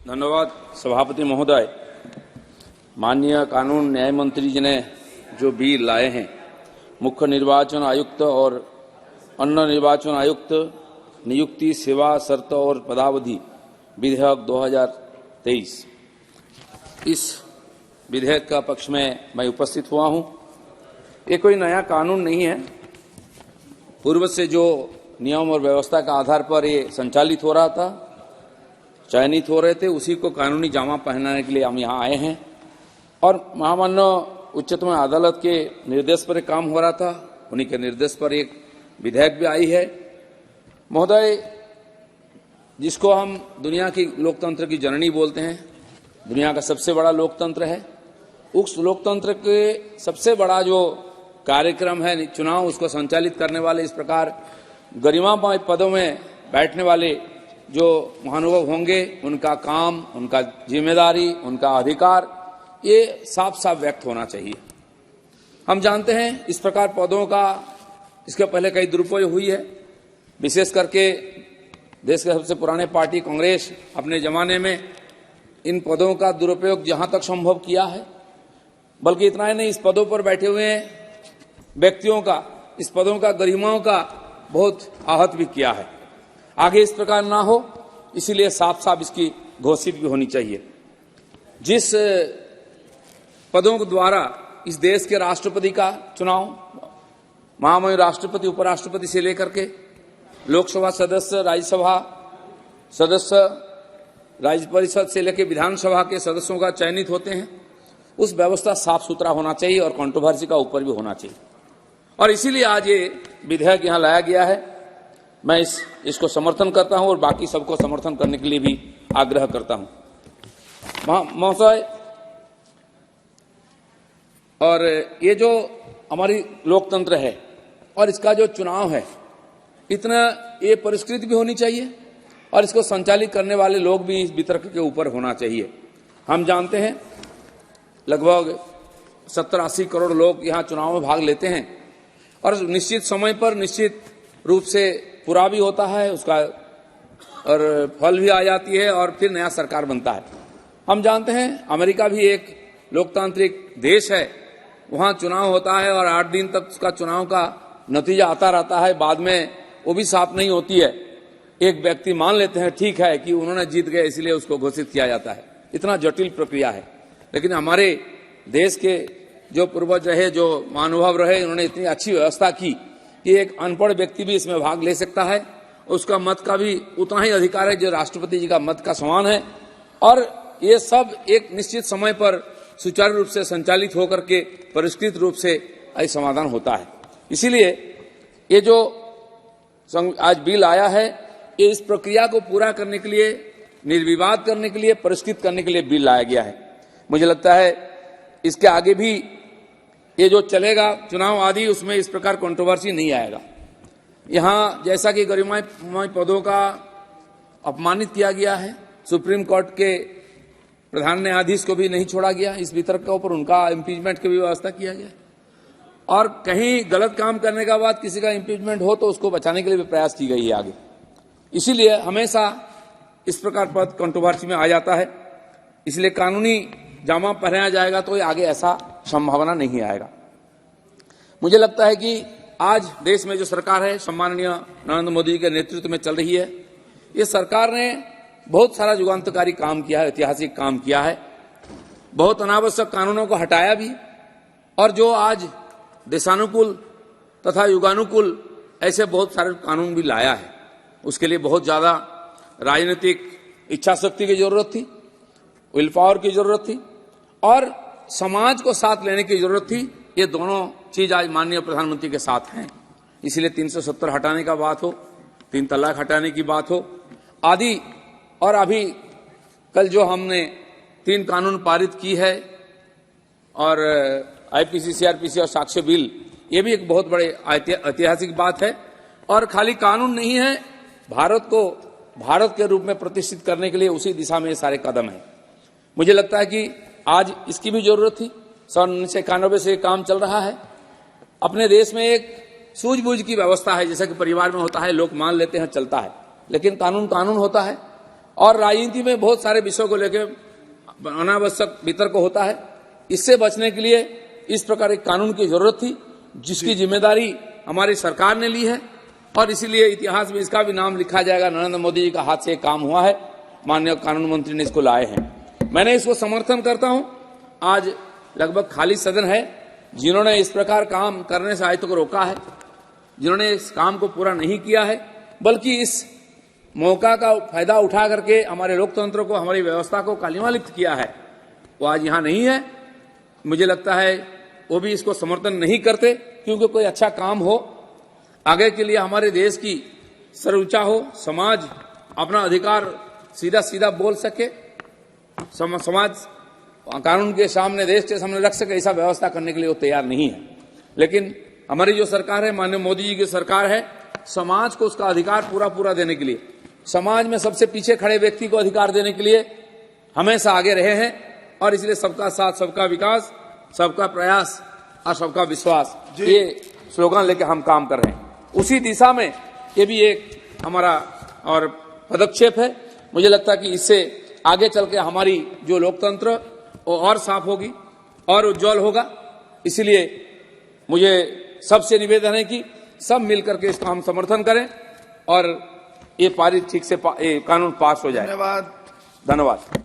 धन्यवाद सभापति महोदय। माननीय कानून न्याय मंत्री जी ने जो बिल लाए हैं, मुख्य निर्वाचन आयुक्त और अन्य निर्वाचन आयुक्त नियुक्ति, सेवा शर्त और पदावधि विधेयक 2023, इस विधेयक का पक्ष में मैं उपस्थित हुआ हूं। ये कोई नया कानून नहीं है। पूर्व से जो नियम और व्यवस्था का आधार पर ये संचालित हो रहा था, चयनित हो रहे थे, उसी को कानूनी जामा पहनाने के लिए हम यहाँ आए हैं। और महामान्य उच्चतम अदालत के निर्देश पर एक काम हो रहा था, उन्हीं के निर्देश पर एक विधेयक भी आई है। महोदय, जिसको हम दुनिया की लोकतंत्र की जननी बोलते हैं, दुनिया का सबसे बड़ा लोकतंत्र है, उस लोकतंत्र के सबसे बड़ा जो कार्यक्रम है चुनाव, उसको संचालित करने वाले, इस प्रकार गरिमामय पदों में बैठने वाले जो महानुभाव होंगे, उनका काम, उनका जिम्मेदारी, उनका अधिकार, ये साफ साफ व्यक्त होना चाहिए। हम जानते हैं इस प्रकार पदों का इसके पहले कई दुरुपयोग हुई है। विशेष करके देश के सबसे पुराने पार्टी कांग्रेस अपने जमाने में इन पदों का दुरुपयोग जहां तक संभव किया है। बल्कि इतना ही नहीं, इस पदों पर बैठे हुए व्यक्तियों का, इस पदों का गरिमाओं का बहुत आहत भी किया है। आगे इस प्रकार ना हो, इसीलिए साफ साफ इसकी घोषित भी होनी चाहिए। जिस पदों के द्वारा इस देश के राष्ट्रपति का चुनाव, महामहिम राष्ट्रपति, उपराष्ट्रपति से लेकर के लोकसभा सदस्य, राज्यसभा सदस्य, राज्य परिषद से लेकर विधानसभा के सदस्यों का चयनित होते हैं, उस व्यवस्था साफ सुथरा होना चाहिए और कंट्रोवर्सी का ऊपर भी होना चाहिए। और इसीलिए आज ये विधेयक यहाँ लाया गया है। मैं इसको समर्थन करता हूं और बाकी सबको समर्थन करने के लिए भी आग्रह करता हूं। महोदय, और ये जो हमारी लोकतंत्र है और इसका जो चुनाव है, इतना ये परिष्कृत भी होनी चाहिए और इसको संचालित करने वाले लोग भी इस वितर्क के ऊपर होना चाहिए। हम जानते हैं लगभग 70-80 करोड़ लोग यहाँ चुनाव में भाग लेते हैं और निश्चित समय पर निश्चित रूप से पूरा भी होता है उसका, और फल भी आ जाती है और फिर नया सरकार बनता है। हम जानते हैं अमेरिका भी एक लोकतांत्रिक देश है, वहां चुनाव होता है और 8 दिन तक उसका चुनाव का नतीजा आता रहता है। बाद में वो भी साफ नहीं होती है। एक व्यक्ति मान लेते हैं ठीक है कि उन्होंने जीत गए, इसलिए उसको घोषित किया जाता है। इतना जटिल प्रक्रिया है। लेकिन हमारे देश के जो पूर्वज रहे, जो महानुभाव रहे, उन्होंने इतनी अच्छी व्यवस्था की कि एक अनपढ़ व्यक्ति भी इसमें भाग ले सकता है। उसका मत का भी उतना ही अधिकार है जो राष्ट्रपति जी का मत का समान है। और ये सब एक निश्चित समय पर सुचारू रूप से संचालित होकर के परिष्कृत रूप से समाधान होता है। इसीलिए ये जो आज बिल आया है, ये इस प्रक्रिया को पूरा करने के लिए, निर्विवाद करने के लिए, परिष्कृत करने के लिए बिल लाया गया है। मुझे लगता है इसके आगे भी ये जो चलेगा चुनाव आदि, उसमें इस प्रकार कंट्रोवर्सी नहीं आएगा। यहाँ जैसा कि गरिमामय पदों का अपमानित किया गया है, सुप्रीम कोर्ट के प्रधान न्यायाधीश को भी नहीं छोड़ा गया इस वितर्क के ऊपर, उनका इम्पीचमेंट की भी व्यवस्था किया गया। और कहीं गलत काम करने के बाद किसी का इम्पीचमेंट हो तो उसको बचाने के लिए भी प्रयास की गई है आगे। इसीलिए हमेशा इस प्रकार पद कंट्रोवर्सी में आ जाता है। इसलिए कानूनी जामा पहनाया जाएगा तो आगे ऐसा संभावना नहीं आएगा। मुझे लगता है कि आज देश में जो सरकार है, सम्माननीय नरेंद्र मोदी के नेतृत्व में चल रही है, ये सरकार ने बहुत सारा युगांतकारी काम किया है, ऐतिहासिक काम किया है। बहुत अनावश्यक कानूनों को हटाया भी, और जो आज देशानुकूल तथा युगानुकूल ऐसे बहुत सारे कानून भी लाया है। उसके लिए बहुत ज्यादा राजनीतिक इच्छा शक्ति की जरूरत थी, विल पावर की जरूरत थी और समाज को साथ लेने की जरूरत थी। ये दोनों चीज आज माननीय प्रधानमंत्री के साथ हैं। इसलिए 370 हटाने का बात हो, 3 तलाक हटाने की बात हो आदि, और अभी कल जो हमने 3 कानून पारित की है, और आईपीसी, सीआरपीसी और साक्ष्य बिल, ये भी एक बहुत बड़े ऐतिहासिक बात है। और खाली कानून नहीं है, भारत को भारत के रूप में प्रतिष्ठित करने के लिए उसी दिशा में ये सारे कदम हैं। मुझे लगता है कि आज इसकी भी जरूरत थी। 1991 से काम चल रहा है। अपने देश में एक सूझबूझ की व्यवस्था है, जैसा कि परिवार में होता है, लोग मान लेते हैं, चलता है। लेकिन कानून कानून होता है और राजनीति में बहुत सारे विषयों को लेकर अनावश्यक वितर्क होता है। इससे बचने के लिए इस प्रकार एक कानून की जरूरत थी, जिसकी जिम्मेदारी हमारी सरकार ने ली है, और इसीलिए इतिहास में इसका भी नाम लिखा जाएगा, नरेंद्र मोदी जी का हाथ से काम हुआ है, माननीय कानून मंत्री ने इसको लाए हैं। मैंने इसको समर्थन करता हूं। आज लगभग खाली सदन है। जिन्होंने इस प्रकार काम करने से आज तक रोका है, जिन्होंने इस काम को पूरा नहीं किया है, बल्कि इस मौका का फायदा उठा करके हमारे लोकतंत्र को, हमारी व्यवस्था को कालिमालिप्त किया है, वो आज यहां नहीं है। मुझे लगता है वो भी इसको समर्थन नहीं करते, क्योंकि कोई अच्छा काम हो, आगे के लिए हमारे देश की सर्वोच्चा हो, समाज अपना अधिकार सीधा सीधा बोल सके, समाज कानून के सामने, देश के सामने रख सके, ऐसा व्यवस्था करने के लिए वो तैयार नहीं है। लेकिन हमारी जो सरकार है, माननीय मोदी जी की सरकार है, समाज को उसका अधिकार पूरा देने के लिए, समाज में सबसे पीछे खड़े व्यक्ति को अधिकार देने के लिए हमेशा आगे रहे हैं, और इसलिए सबका साथ, सबका विकास, सबका प्रयास और सबका विश्वास, ये स्लोगन लेके हम काम कर रहे हैं। उसी दिशा में ये भी एक हमारा और पदक्षेप है। मुझे लगता है कि इससे आगे चल के हमारी जो लोकतंत्र वो और साफ होगी और उज्जवल होगा। इसलिए मुझे सबसे निवेदन है कि सब मिलकर के इसका हम समर्थन करें और ये पारित ठीक से कानून पास हो जाए। धन्यवाद। धन्यवाद।